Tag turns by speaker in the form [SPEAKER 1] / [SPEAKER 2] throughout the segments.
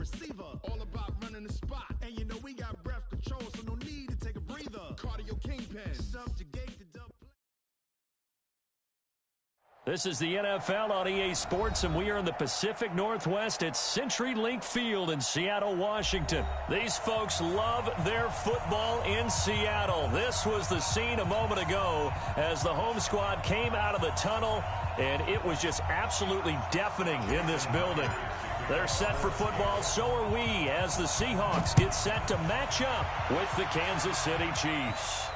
[SPEAKER 1] receiver. All about running the spot. And you know we got breath control, so no need to take a breather. Cardio kingpin. Subjugate the double.
[SPEAKER 2] This is the NFL on EA Sports, and we are in the Pacific Northwest at CenturyLink Field in Seattle, Washington. These folks love their football in Seattle. This was the scene a moment ago as the home squad came out of the tunnel, and it was just absolutely deafening in this building. They're set for football, so are we, as the Seahawks get set to match up with the Kansas City Chiefs.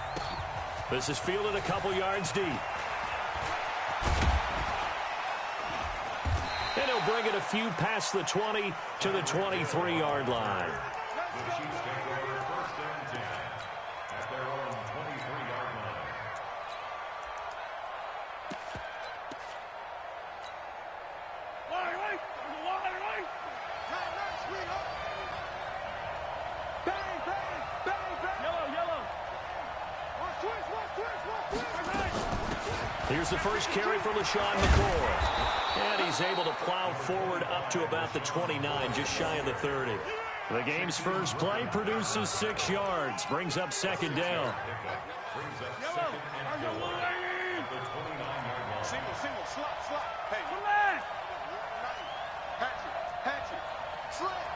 [SPEAKER 2] This is fielded a couple yards deep. And he'll bring it a few past the 20 to the 23-yard line.
[SPEAKER 3] The Chiefs take over first and 10 at their own 23-yard line.
[SPEAKER 4] Bang, bang, bang, bang. Yellow.
[SPEAKER 2] Here's the first carry for LaShawn McCoy. And he's able to plow forward up to about the 29, just shy of the 30. The game's first play produces 6 yards, brings up second down.
[SPEAKER 4] Single, slot. Hey, hatch it. Slant.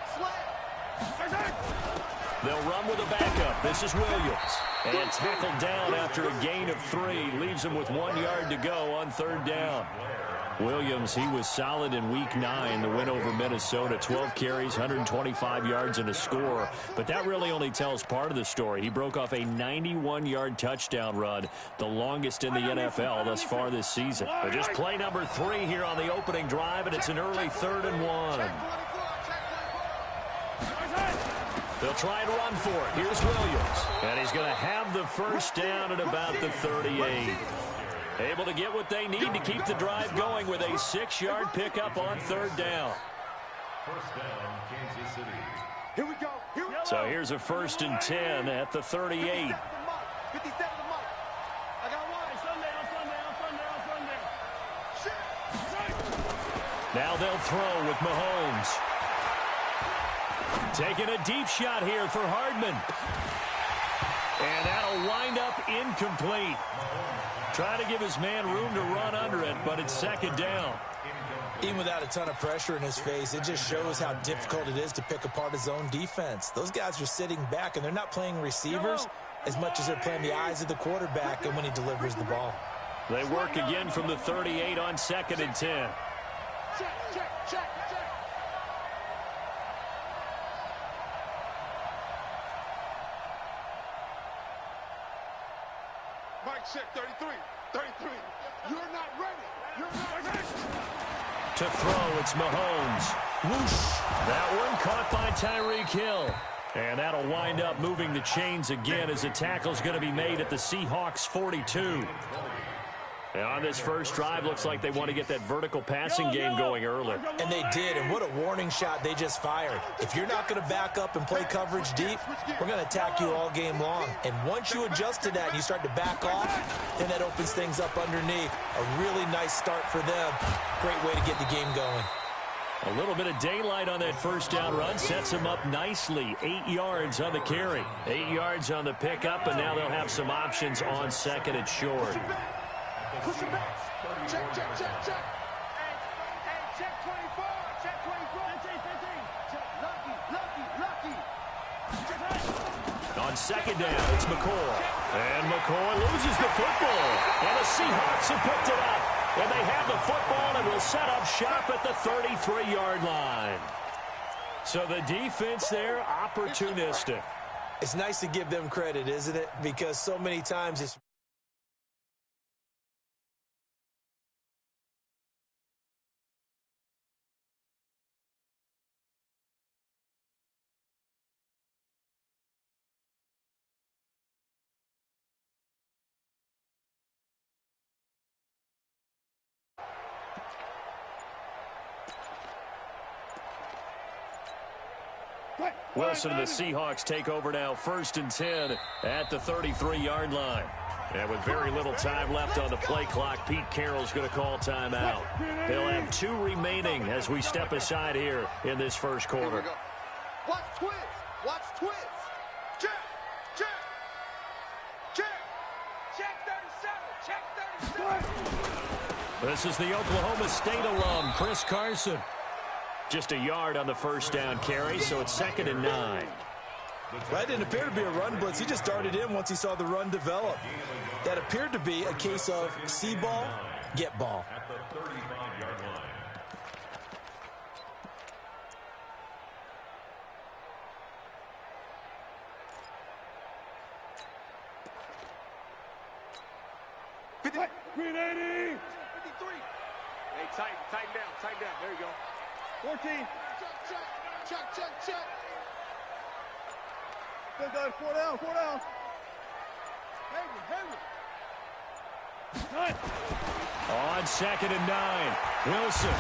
[SPEAKER 2] They'll run with a backup. This is Williams. And tackled down after a gain of 3. Leaves him with 1 yard to go on third down. Williams, he was solid in Week 9, the win over Minnesota. 12 carries, 125 yards, and a score. But that really only tells part of the story. He broke off a 91-yard touchdown run, the longest in the NFL thus far this season. But just play number 3 here on the opening drive, and it's an early 3rd and 1. They'll try and run for it. Here's Williams. And he's going to have the first down at about the 38. Able to get what they need to keep the drive going with a 6-yard pickup on third down.
[SPEAKER 3] First down, Kansas City.
[SPEAKER 4] Here we go.
[SPEAKER 2] So here's a 1st and 10 at the 38.
[SPEAKER 4] 57 the mark. I got one. Sunday.
[SPEAKER 2] Now they'll throw with Mahomes. Taking a deep shot here for Hardman. And that'll wind up incomplete. Trying to give his man room to run under it, but it's second down.
[SPEAKER 5] Even without a ton of pressure in his face, it just shows how difficult it is to pick apart his own defense. Those guys are sitting back, and they're not playing receivers as much as they're playing the eyes of the quarterback and when he delivers the ball.
[SPEAKER 2] They work again from the 38 on 2nd and 10.
[SPEAKER 4] Check. Mike, check 33. You're not ready.
[SPEAKER 2] To throw, it's Mahomes. Whoosh. That one caught by Tyreek Hill. And that'll wind up moving the chains again as the tackle's going to be made at the Seahawks 42. And on this first drive, looks like they want to get that vertical passing game going early.
[SPEAKER 5] And they did, and what a warning shot they just fired. If you're not going to back up and play coverage deep, we're going to attack you all game long. And once you adjust to that and you start to back off, then that opens things up underneath. A really nice start for them. Great way to get the game going.
[SPEAKER 2] A little bit of daylight on that first down run sets them up nicely. 8 yards on the carry. 8 yards on the pickup, and now they'll have some options on second and short.
[SPEAKER 4] Push it back. Check. Hey, check 24. Check 24. 15. Lucky.
[SPEAKER 2] On second down, it's McCoy. And McCoy loses the football. And the Seahawks have picked it up. And they have the football and will set up shop at the 33-yard line. So the defense there, opportunistic.
[SPEAKER 5] It's nice to give them credit, isn't it? Because so many times it's...
[SPEAKER 2] Wilson and the Seahawks take over now, 1st and 10 at the 33-yard line. And with very little time left on the play clock, Pete Carroll's going to call timeout. He'll have 2 remaining as we step aside here in this first quarter.
[SPEAKER 4] Watch twist. Watch twist. Check. Check. Check. Check 37. Check 37.
[SPEAKER 2] This is the Oklahoma State alum, Chris Carson. Just a yard on the first down carry, so it's 2nd and 9.
[SPEAKER 5] That didn't appear to be a run blitz. He just darted in once he saw the run develop. That appeared to be a case of see ball, get ball.
[SPEAKER 3] At the 35-yard line.
[SPEAKER 4] Green 80. 53. Hey, tighten down. There you go. 14. Check. Good guys, 4 down. Heavy.
[SPEAKER 2] On 2nd and 9, Wilson.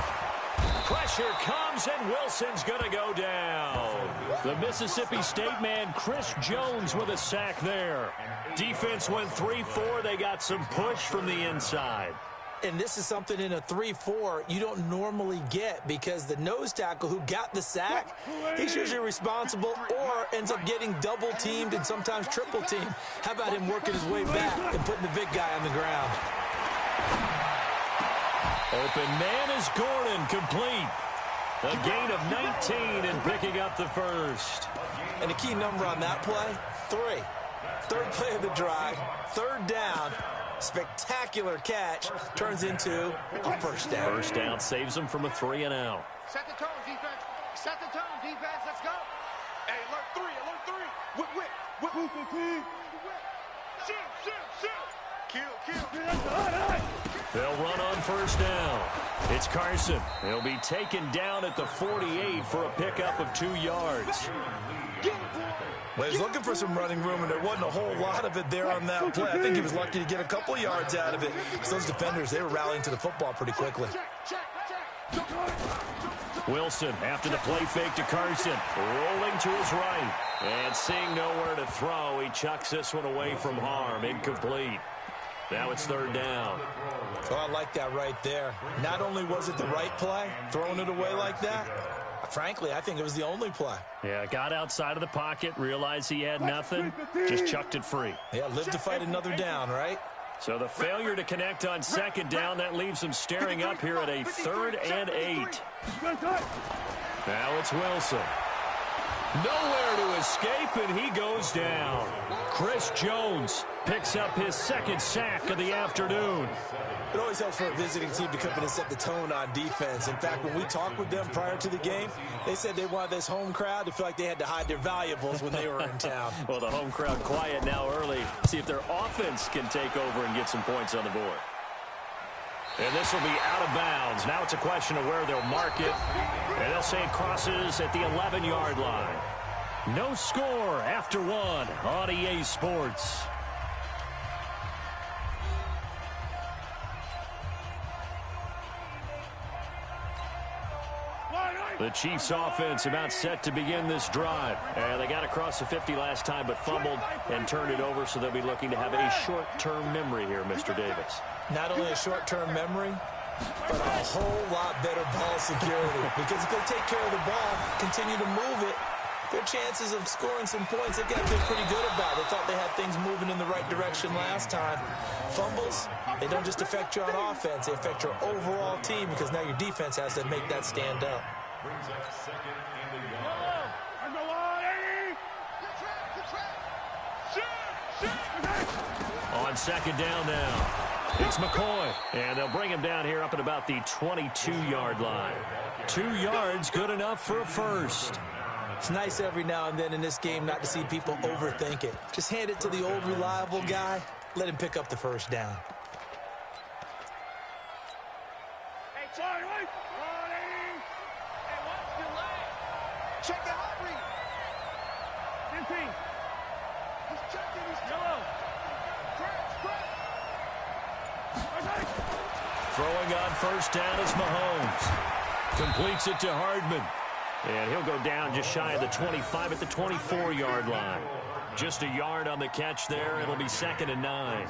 [SPEAKER 2] Pressure comes, and Wilson's going to go down. The Mississippi State man, Chris Jones, with a sack there. Defense went 3-4. They got some push from the inside.
[SPEAKER 5] And this is something in a 3-4 you don't normally get because the nose tackle who got the sack, he's usually responsible or ends up getting double-teamed and sometimes triple-teamed. How about him working his way back and putting the big guy on the ground?
[SPEAKER 2] Open man is Gordon, complete. A gain of 19 and picking up the first.
[SPEAKER 5] And the key number on that play, 3. Third play of the drive, 3rd down. Spectacular catch turns into a first down.
[SPEAKER 2] First down saves them from a 3-and-out.
[SPEAKER 4] Set the tone, defense. Let's go. Hey, alert 3. Whip. Shoot. Kill.
[SPEAKER 2] They'll run on first down. It's Carson. He'll be taken down at the 48 for a pickup of 2 yards.
[SPEAKER 5] Well, he's looking for some running room, and there wasn't a whole lot of it there on that play. I think he was lucky to get a couple of yards out of it. So those defenders, they were rallying to the football pretty quickly.
[SPEAKER 2] Wilson, after the play fake to Carson, rolling to his right. And seeing nowhere to throw, he chucks this one away from harm. Incomplete. Now it's 3rd down.
[SPEAKER 5] Oh, I like that right there. Not only was it the right play, throwing it away like that, frankly, I think it was the only play.
[SPEAKER 2] Yeah, got outside of the pocket, realized he had nothing, just chucked it free.
[SPEAKER 5] Yeah, live to fight another down, right?
[SPEAKER 2] So the failure to connect on 2nd down, that leaves him staring up here at a 3rd and 8. Now it's Wilson. Nowhere to escape, and he goes down. Chris Jones picks up his 2nd sack of the afternoon.
[SPEAKER 5] It always helps for a visiting team to come in and set the tone on defense. In fact, when we talked with them prior to the game, they said they wanted this home crowd to feel like they had to hide their valuables when they were in town.
[SPEAKER 2] Well, the home crowd quiet now early. See if their offense can take over and get some points on the board. And this will be out of bounds. Now it's a question of where they'll mark it. And they'll say it crosses at the 11-yard line. No score after 1 on EA Sports. The Chiefs offense about set to begin this drive. And they got across the 50 last time but fumbled and turned it over, so they'll be looking to have a short-term memory here, Mr. Davis.
[SPEAKER 5] Not only a short-term memory, but a whole lot better ball security. Because if they take care of the ball, continue to move it, their chances of scoring some points, they've got to feel pretty good about it. They thought they had things moving in the right direction last time. Fumbles, they don't just affect you on offense, they affect your overall team because now your defense has to make that stand up.
[SPEAKER 3] Brings up 2nd and a yard.
[SPEAKER 2] On 2nd down now, it's McCoy. And they'll bring him down here up at about the 22-yard line. 2 yards, good enough for a first.
[SPEAKER 5] It's nice every now and then in this game not to see people overthink it. Just hand it to the old reliable guy. Let him pick up the first down.
[SPEAKER 4] Hey, Charlie, wait. Hey, watch the leg. Check the hot read. 15. He's checking his yellow.
[SPEAKER 2] Throwing on first down is Mahomes. Completes it to Hardman. And he'll go down just shy of the 25 at the 24-yard line. Just a yard on the catch there. It'll be 2nd and 9.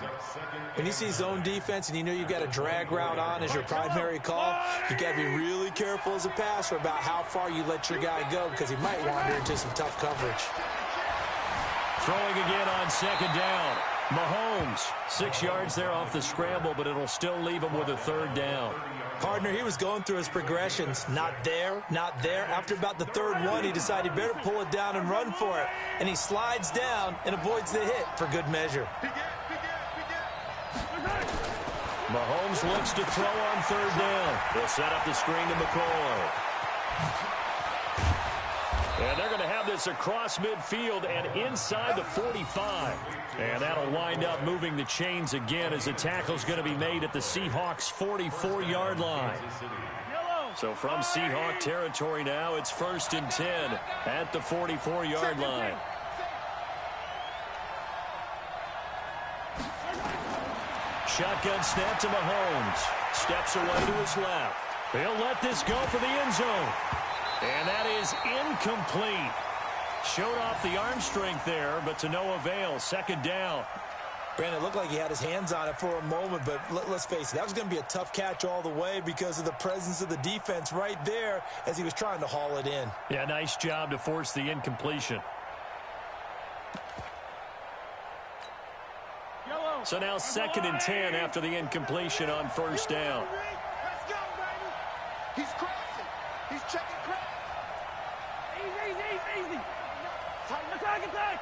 [SPEAKER 5] When you see zone defense and you know you've got a drag route on as your primary call, you got to be really careful as a passer about how far you let your guy go because he might wander into some tough coverage.
[SPEAKER 2] Throwing again on 2nd down. Mahomes, 6 yards there off the scramble, but it'll still leave him with a 3rd down.
[SPEAKER 5] Partner, he was going through his progressions. Not there, not there. After about the 3rd one, he decided he better pull it down and run for it. And he slides down and avoids the hit for good measure.
[SPEAKER 2] Mahomes looks to throw on 3rd down. He'll set up the screen to McCoy. And they're going to have this across midfield and inside the 45. And that'll wind up moving the chains again as the tackle's going to be made at the Seahawks' 44-yard line. So from Seahawk territory now, it's 1st and 10 at the 44-yard line. Shotgun snap to Mahomes. Steps away to his left. He'll let this go for the end zone. And that is incomplete. Showed off the arm strength there, but to no avail. 2nd down.
[SPEAKER 5] Brandon, it looked like he had his hands on it for a moment, but let's face it, that was going to be a tough catch all the way because of the presence of the defense right there as he was trying to haul it in.
[SPEAKER 2] Yeah, nice job to force the incompletion. So now 2nd and 10 after the incompletion on 1st down.
[SPEAKER 4] Let's go, baby. He's crossing. He's checking crack. Easy. Attack.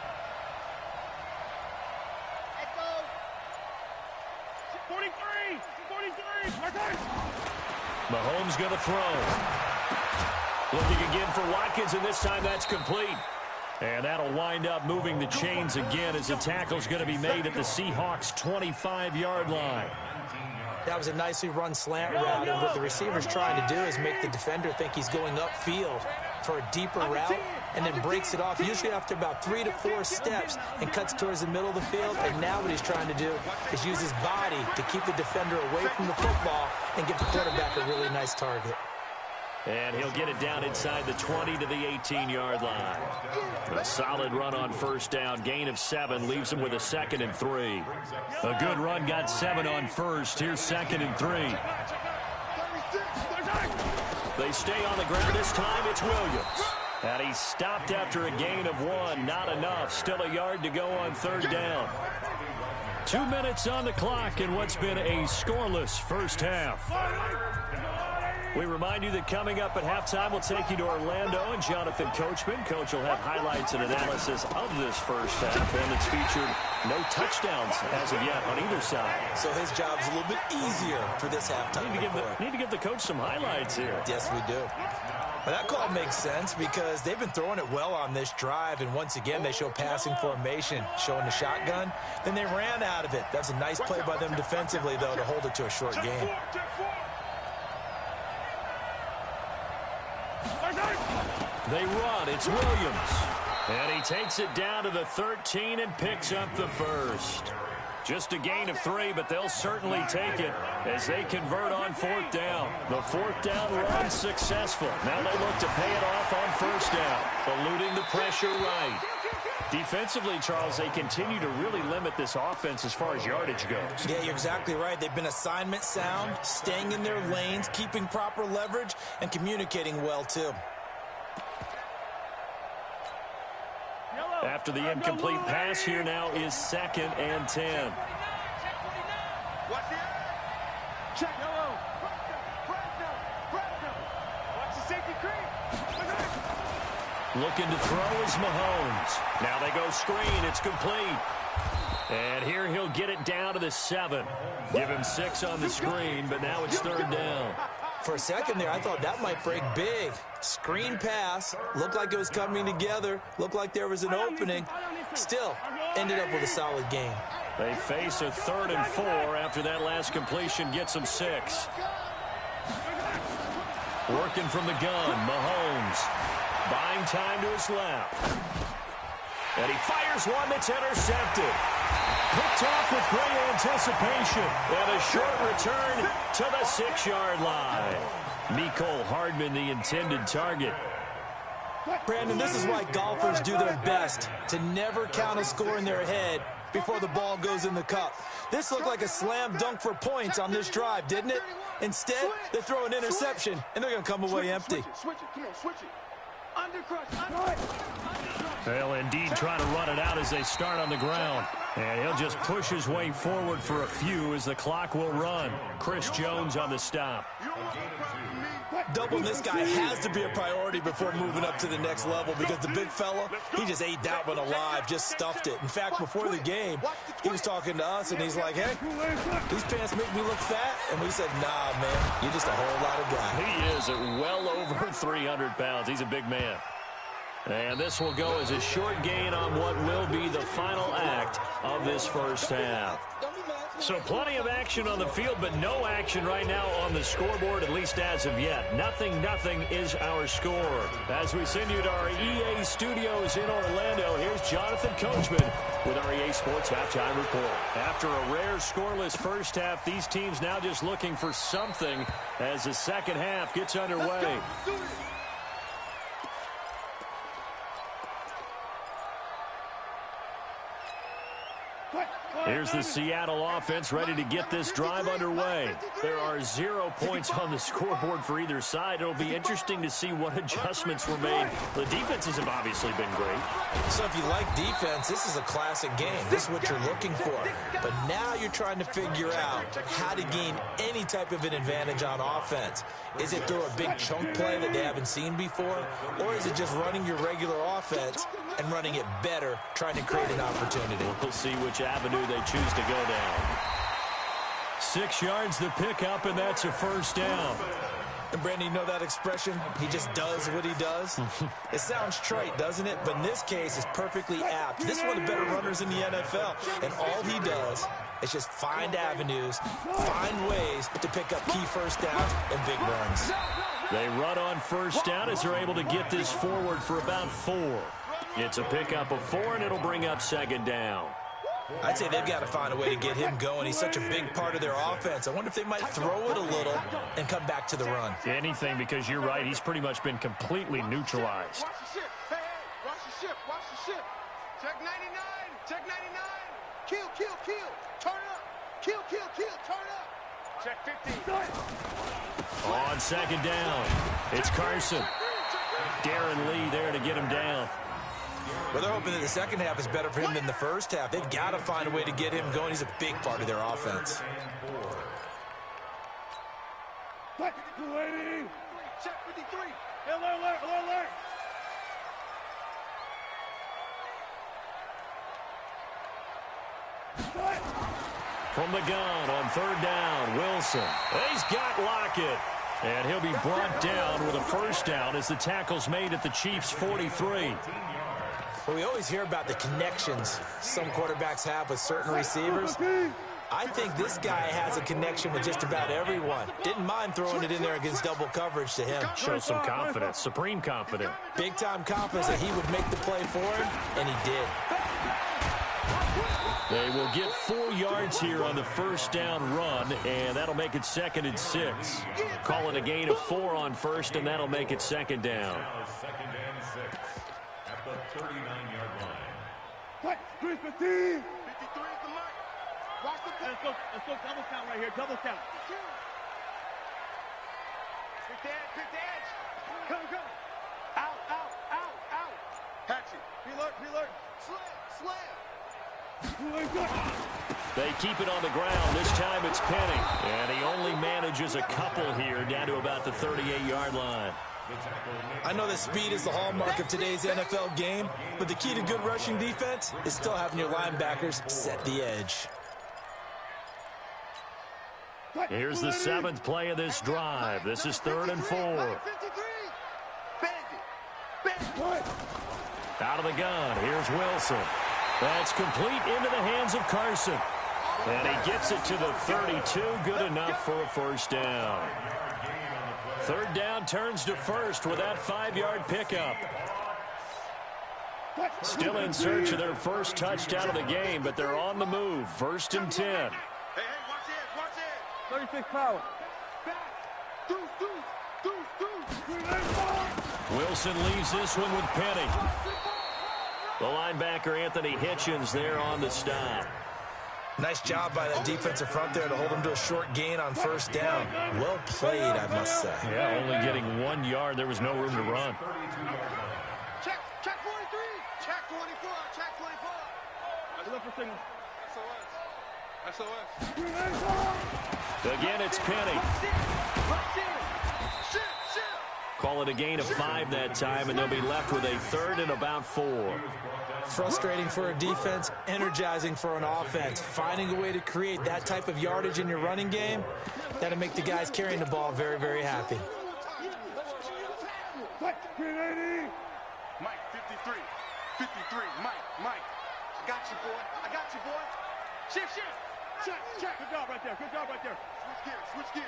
[SPEAKER 4] Let's go. 43.
[SPEAKER 2] Mahomes going to throw. Looking again for Watkins, and this time that's complete. And that'll wind up moving the chains again as the tackle's going to be made at the Seahawks' 25-yard line.
[SPEAKER 5] That was a nicely run slant route, and what the receiver's trying to do is make the defender think he's going upfield for a deeper route and then breaks it off, usually after about 3 to 4 steps, and cuts towards the middle of the field. And now what he's trying to do is use his body to keep the defender away from the football and give the quarterback a really nice target.
[SPEAKER 2] And he'll get it down inside the 20 to the 18-yard line. A solid run on 1st down. Gain of 7 leaves him with a 2nd and 3. A good run got 7 on 1st. Here's 2nd and 3. They stay on the ground this time. It's Williams. And he's stopped after a gain of 1. Not enough. Still a yard to go on 3rd down. 2 minutes on the clock in what's been a scoreless first half. We remind you that coming up at halftime, we'll take you to Orlando and Jonathan Coachman. Coach will have highlights and analysis of this first half, and it's featured no touchdowns as of yet on either side.
[SPEAKER 5] So his job's a little bit easier for this halftime.
[SPEAKER 2] Need to give the coach some highlights here.
[SPEAKER 5] Yes, we do. But that call makes sense because they've been throwing it well on this drive, and once again they show passing formation, showing the shotgun. Then they ran out of it. That's a nice play by them defensively, though, to hold it to a short game.
[SPEAKER 2] They run. It's Williams. And he takes it down to the 13 and picks up the 1st. Just a gain of 3, but they'll certainly take it as they convert on 4th down. The 4th down run successful. Now they look to pay it off on 1st down, eluding the pressure right. Defensively, Charles, they continue to really limit this offense as far as yardage goes.
[SPEAKER 5] Yeah, you're exactly right. They've been assignment sound, staying in their lanes, keeping proper leverage, and communicating well, too.
[SPEAKER 2] After the incomplete pass, here now is 2nd and 10.
[SPEAKER 4] Watch it. Check. Watch the safety creep.
[SPEAKER 2] Looking to throw is Mahomes. Now they go screen. It's complete. And here he'll get it down to the 7. Give him 6 on the screen, but now it's 3rd down.
[SPEAKER 5] For a second there, I thought that might break big. Screen pass, looked like it was coming together, looked like there was an opening. Still, ended up with a solid game.
[SPEAKER 2] They face a 3rd and 4 after that last completion gets them 6. Working from the gun, Mahomes. Buying time to his left. And he fires one that's intercepted. Picked off with great anticipation. And a short return to the 6-yard line. Mecole Hardman, the intended target.
[SPEAKER 5] Brandon, this is why golfers do their best to never count a score in their head before the ball goes in the cup. This looked like a slam dunk for points on this drive, didn't it? Instead, they throw an interception, and they're going to come away empty.
[SPEAKER 4] Switch it. Come on, switch it. Undercrush.
[SPEAKER 2] They'll indeed try to run it out as they start on the ground. And he'll just push his way forward for a few as the clock will run. Chris Jones on the stop.
[SPEAKER 5] Doubling this guy has to be a priority before moving up to the next level because the big fella, he just ate that one alive, just stuffed it. In fact, before the game, he was talking to us, and he's like, hey, these pants make me look fat. And we said, nah, man, you're just a whole lot of guy.
[SPEAKER 2] He is at well over 300 pounds. He's a big man. And this will go as a short gain on what will be the final act of this first half. So plenty of action on the field, but no action right now on the scoreboard, at least as of yet. Nothing is our score. As we send you to our EA studios in Orlando, here's Jonathan Coachman with our EA Sports Halftime Report. After a rare scoreless first half, these teams now just looking for something as the second half gets underway. Here's the Seattle offense ready to get this drive underway. There are 0 points on the scoreboard for either side. It'll be interesting to see what adjustments were made. The defenses have obviously been great.
[SPEAKER 5] So if you like defense, this is a classic game. This is what you're looking for. But now you're trying to figure out how to gain any type of an advantage on offense. Is it through a big chunk play that they haven't seen before? Or is it just running your regular offense and running it better, trying to create an opportunity?
[SPEAKER 2] We'll see which avenue they choose to go down. 6 yards the pickup, and that's a first down.
[SPEAKER 5] And Brandon, you know that expression? He just does what he does? It sounds trite, doesn't it? But in this case, it's perfectly apt. This is one of the better runners in the NFL. And all he does is just find avenues, find ways to pick up key first downs and big runs.
[SPEAKER 2] They run on first down as they're able to get this forward for about 4. It's a pickup of 4, and it'll bring up second down.
[SPEAKER 5] I'd say they've got to find a way to get him going. He's such a big part of their offense. I wonder if they might throw it a little and come back to the run.
[SPEAKER 2] Anything, because you're right. He's pretty much been completely neutralized.
[SPEAKER 4] Watch the ship. Hey, watch the ship. Watch the ship. Check 99. Check 99. Kill. Turn up. Kill. Turn up. Check 15.
[SPEAKER 2] On second down, it's Carson. Darren Lee there to get him down.
[SPEAKER 5] Well, they're hoping that the second half is better for him than the first half. They've got to find a way to get him going. He's a big part of their offense.
[SPEAKER 4] Check 53. Alert.
[SPEAKER 2] From the gun on third down, Wilson. He's got Lockett. And he'll be brought down with a first down as the tackle's made at the Chiefs' 43.
[SPEAKER 5] Well, we always hear about the connections some quarterbacks have with certain receivers. I think this guy has a connection with just about everyone. Didn't mind throwing it in there against double coverage to him.
[SPEAKER 2] Shows some confidence, supreme confidence.
[SPEAKER 5] Big-time confidence that he would make the play for him, and he did.
[SPEAKER 2] They will get 4 yards here on the first down run, and that'll make it 2nd and 6. Call it a gain of 4 on first, and that'll make it second down.
[SPEAKER 3] Now 2nd and 6 at the 39-yard line.
[SPEAKER 4] 53 is the mark. Watch the play. Let's go double count right here. Double count. Pick the edge. Come. Out. Catch it. Be alert. Slam.
[SPEAKER 2] They keep it on the ground. This time it's Penny. And he only manages a couple here down to about the 38-yard line.
[SPEAKER 5] I know that speed is the hallmark of today's NFL game, but the key to good rushing defense is still having your linebackers set the edge.
[SPEAKER 2] Here's the 7th play of this drive. This is 3rd and 4. Out of the gun. Here's Wilson. That's complete into the hands of Carson. And he gets it to the 32. Good enough for a first down. 3rd down turns to first with that 5-yard pickup. Still in search of their first touchdown of the game, but they're on the move. 1st and 10.
[SPEAKER 4] Hey, watch it. 36 power. Back. Deuce.
[SPEAKER 2] Wilson leaves this one with Penny. The linebacker, Anthony Hitchens, there on the stop.
[SPEAKER 5] Nice job by that defensive front there to hold him to a short gain on first down. Well played, I must say.
[SPEAKER 2] Yeah, only getting 1 yard. There was no room to run.
[SPEAKER 4] Check 43. Check 24. Check 24. That's left for signal. SOS.
[SPEAKER 2] Again, it's Penny. Call it a gain of 5 that time, and they'll be left with a 3rd and about 4.
[SPEAKER 5] Frustrating for a defense, energizing for an offense. Finding a way to create that type of yardage in your running game, that'll make the guys carrying the ball very, very happy.
[SPEAKER 4] Mike, 53. 53. Mike. I got you, boy. Shift. Check. Good job right there. Switch gears.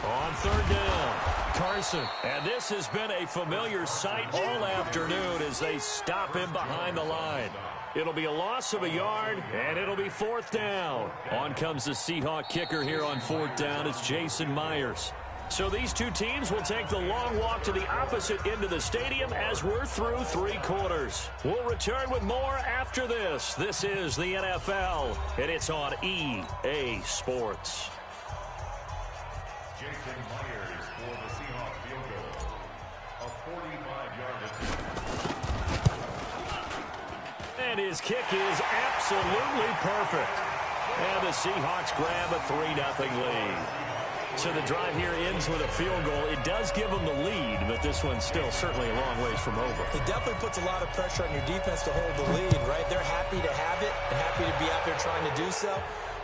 [SPEAKER 2] On 3rd down, Carson. And this has been a familiar sight all afternoon as they stop him behind the line. It'll be a loss of a yard, and it'll be 4th down. On comes the Seahawk kicker here on 4th down. It's Jason Myers. So these two teams will take the long walk to the opposite end of the stadium as we're through 3 quarters. We'll return with more after this. This is the NFL, and it's on EA Sports.
[SPEAKER 3] Jason Myers for the Seahawks field goal. A 45-yard attempt.
[SPEAKER 2] And his kick is absolutely perfect. And the Seahawks grab a 3-0 lead. So the drive here ends with a field goal. It does give them the lead, but this one's still certainly a long ways from over.
[SPEAKER 5] It definitely puts a lot of pressure on your defense to hold the lead, right? They're happy to have it and happy to be out there trying to do so.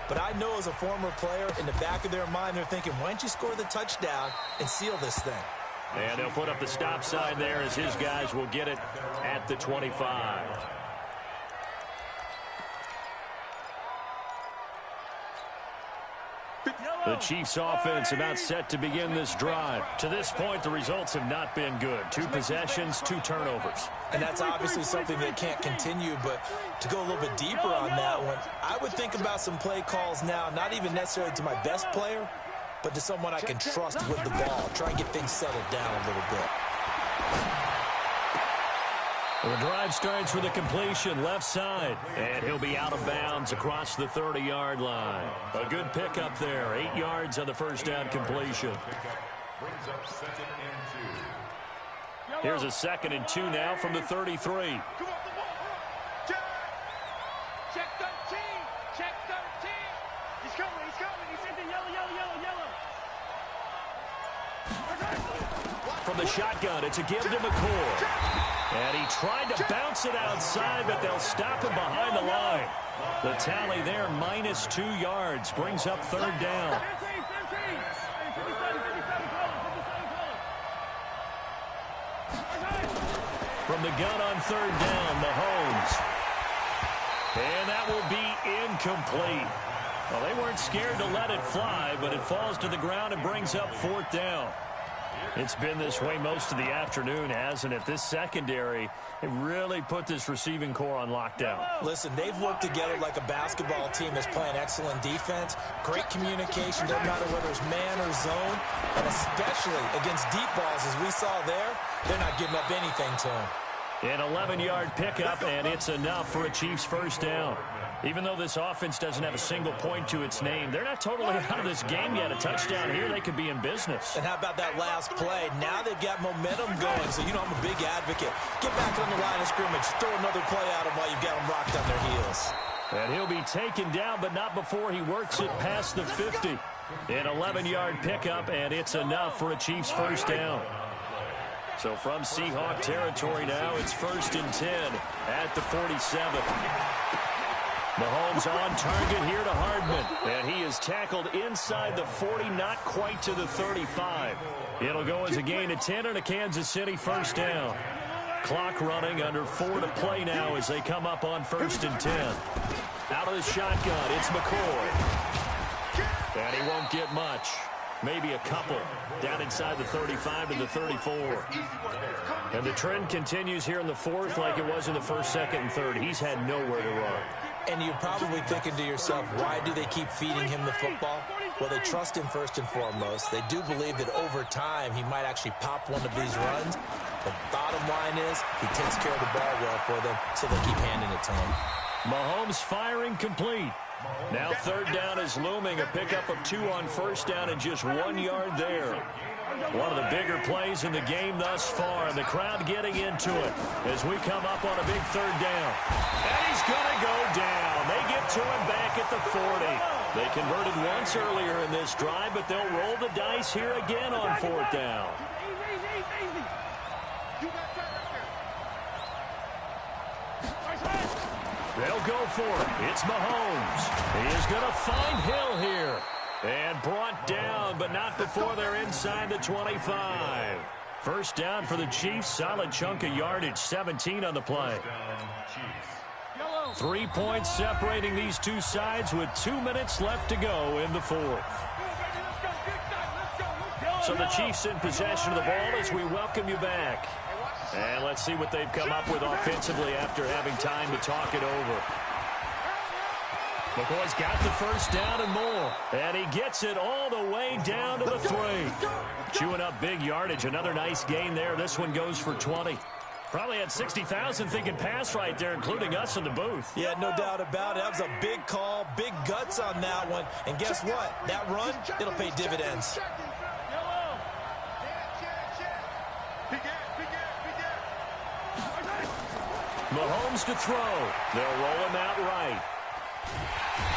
[SPEAKER 5] But I know as a former player, in the back of their mind, they're thinking, why don't you score the touchdown and seal this thing?
[SPEAKER 2] And they'll put up the stop sign there as his guys will get it at the 25. The Chiefs offense about set to begin this drive. To this point, the results have not been good. 2 possessions, 2 turnovers.
[SPEAKER 5] And that's obviously something that can't continue, but to go a little bit deeper on that one, I would think about some play calls now, not even necessarily to my best player, but to someone I can trust with the ball. Try and get things settled down a little bit.
[SPEAKER 2] The drive starts with a completion left side, and he'll be out of bounds across the 30-yard line. A good pickup there, 8 yards on the first down completion.
[SPEAKER 3] Brings up 2nd and 2.
[SPEAKER 2] Here's a 2nd and 2 now from the 33.
[SPEAKER 4] Come on, Check 13. Check 13. He's coming. He's in the yellow.
[SPEAKER 2] From the shotgun, it's a give to McCoy. And he tried to bounce it outside, but they'll stop him behind the line. The tally there, -2 yards, brings up 3rd down. From the gun on 3rd down, Mahomes. And that will be incomplete. Well, they weren't scared to let it fly, but it falls to the ground and brings up 4th down. It's been this way most of the afternoon, hasn't it? This secondary, it really put this receiving core on lockdown.
[SPEAKER 5] Listen, they've worked together like a basketball team that's playing excellent defense. Great communication, doesn't matter whether it's man or zone. And especially against deep balls, as we saw there, they're not giving up anything to them.
[SPEAKER 2] An 11-yard pickup, and it's enough for a Chiefs first down. Even though this offense doesn't have a single point to its name, they're not totally out of this game yet. A touchdown here, they could be in business.
[SPEAKER 5] And how about that last play? Now they've got momentum going, so you know I'm a big advocate. Get back on the line of scrimmage. Throw another play at them while you've got them rocked on their heels.
[SPEAKER 2] And he'll be taken down, but not before he works it past the 50. An 11-yard pickup, and it's enough for a Chiefs first down. So from Seahawk territory now, it's 1st and 10 at the 47. Mahomes on target here to Hardman, and he is tackled inside the 40, not quite to the 35. It'll go as a gain of 10 and a Kansas City first down. Clock running, under 4 to play now as they come up on 1st and 10. Out of the shotgun, it's McCoy. And he won't get much. Maybe a couple. Down inside the 35 to the 34. And the trend continues here in the 4th like it was in the 1st, 2nd, and 3rd. He's had nowhere to run.
[SPEAKER 5] And you're probably thinking to yourself, why do they keep feeding him the football? Well, they trust him first and foremost. They do believe that over time he might actually pop one of these runs. The bottom line is he takes care of the ball well for them, so they keep handing it to him.
[SPEAKER 2] Mahomes firing complete. Now third down is looming. A pickup of 2 on first down and just 1 yard there. One of the bigger plays in the game thus far, and the crowd getting into it as we come up on a big third down. And he's going to go down. They get to him back at the 40. They converted once earlier in this drive, but they'll roll the dice here again on fourth down. They'll go for it. It's Mahomes. He is going to find Hill here. And brought down, but not before they're inside the 25. First down for the Chiefs. Solid chunk of yardage. 17 on the play. 3 points separating these two sides with 2 minutes left to go in the fourth. So the Chiefs in possession of the ball as we welcome you back. And let's see what they've come up with offensively after having time to talk it over. McCoy's got the first down and more. And he gets it all the way down to the 3. Chewing up big yardage. Another nice gain there. This one goes for 20. Probably had 60,000 thinking pass right there, including us in the booth.
[SPEAKER 5] Yeah, no doubt about it. That was a big call, big guts on that one. And guess what? That run, it'll pay dividends.
[SPEAKER 2] Mahomes to throw. They'll roll him out right.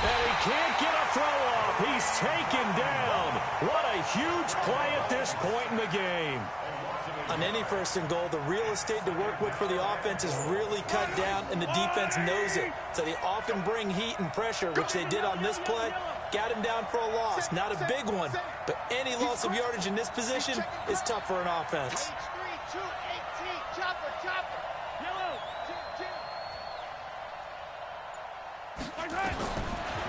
[SPEAKER 2] And he can't get a throw off. He's taken down. What a huge play at this point in the game.
[SPEAKER 5] On any first and goal, the real estate to work with for the offense is really cut down, and the defense knows it. So they often bring heat and pressure, which they did on this play. Got him down for a loss. Not a big one, but any loss of yardage in this position is tough for an offense.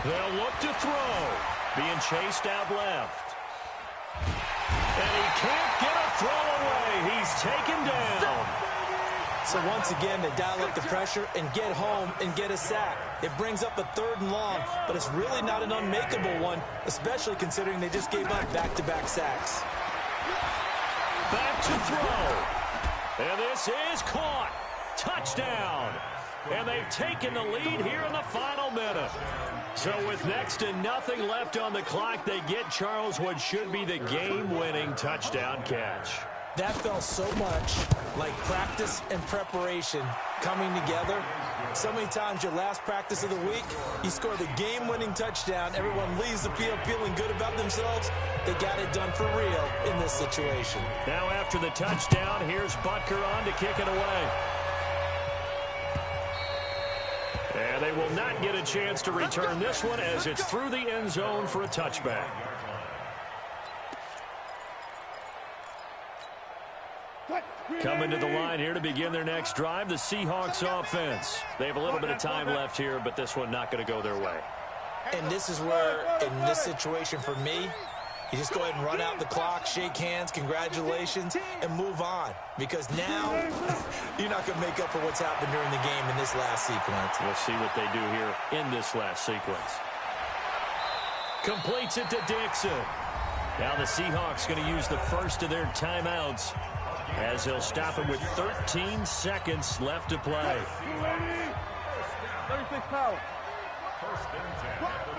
[SPEAKER 2] They'll look to throw. Being chased out left. And he can't get a throw away. He's taken down.
[SPEAKER 5] So once again, they dial up the pressure and get home and get a sack. It brings up a 3rd and long, but it's really not an unmakeable one, especially considering they just gave up back-to-back sacks.
[SPEAKER 2] Back to throw. And this is caught. Touchdown. And they've taken the lead here in the final minute. So with next to nothing left on the clock, they get Charles what should be the game-winning touchdown catch.
[SPEAKER 5] That felt so much like practice and preparation coming together. So many times your last practice of the week, you score the game-winning touchdown. Everyone leaves the field feeling good about themselves. They got it done for real in this situation.
[SPEAKER 2] Now after the touchdown, here's Butker on to kick it away. And they will not get a chance to return this one as it's through the end zone for a touchback. Coming to the line here to begin their next drive, the Seahawks offense. They have a little bit of time left here, but this one not going to go their way.
[SPEAKER 5] And this is where, in this situation for me, you just go ahead and run out the clock, shake hands, congratulations, and move on. Because now, you're not going to make up for what's happened during the game in this last sequence.
[SPEAKER 2] We'll see what they do here in this last sequence. Completes it to Dixon. Now the Seahawks going to use the first of their timeouts as they'll stop him with 13 seconds left to play.
[SPEAKER 4] 36 power.
[SPEAKER 3] First and 10 at the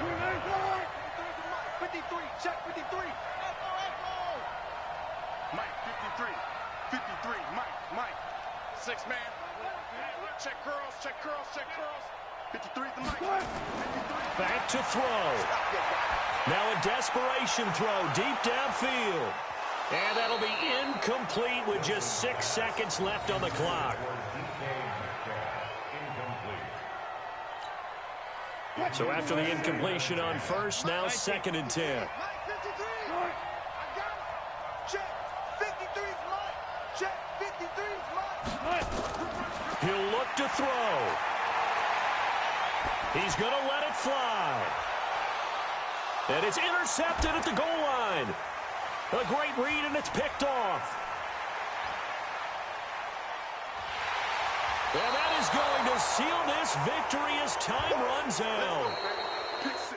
[SPEAKER 3] 49.
[SPEAKER 4] 53, check 53. Mike, 53. 53, Mike. 6 man. Check curls, check curls, check curls. 53 the Mike. 53.
[SPEAKER 2] Back to throw. Now a desperation throw deep downfield. And that'll be incomplete with just 6 seconds left on the clock. So after the incompletion on first, now 2nd and 10. He'll look to throw. He's going to let it fly. And it's intercepted at the goal line. A great read, and it's picked off. And that is going to seal this victory as time runs out.